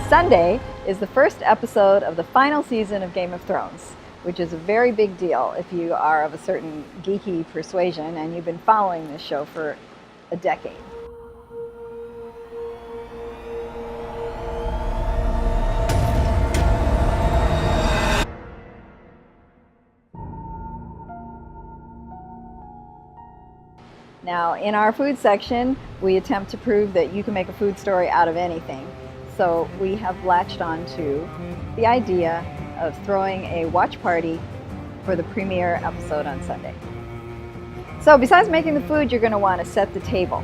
Sunday is the first episode of the final season of Game of Thrones, which is a very big deal if you are of a certain geeky persuasion and you've been following this show for a decade. Now, in our food section, we attempt to prove that you can make a food story out of anything. So we have latched on to the idea of throwing a watch party for the premiere episode on Sunday. So besides making the food, you're going to want to set the table.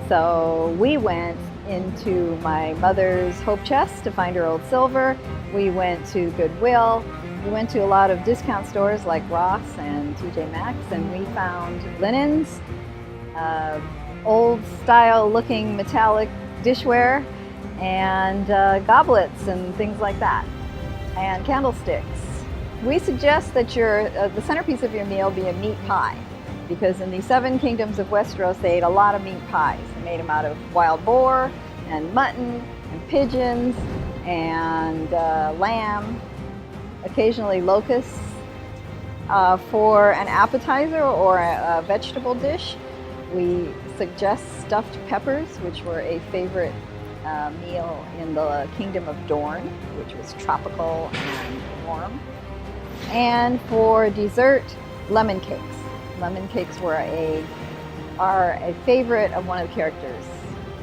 So we went into my mother's hope chest to find her old silver. We went to Goodwill. We went to a lot of discount stores like Ross and TJ Maxx, and we found linens, old style looking metallic dishware, and goblets and things like that, and candlesticks. We suggest that the centerpiece of your meal be a meat pie, because in the Seven Kingdoms of Westeros they ate a lot of meat pies. They made them out of wild boar and mutton and pigeons and lamb, occasionally locusts. For an appetizer or a vegetable dish, we suggest stuffed peppers, which were a favorite meal in the Kingdom of Dorne, which was tropical and warm. And for dessert, lemon cakes. Lemon cakes are a favorite of one of the characters,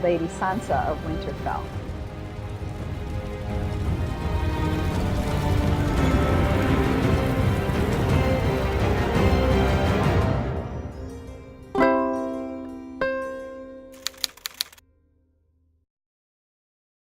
Lady Sansa of Winterfell.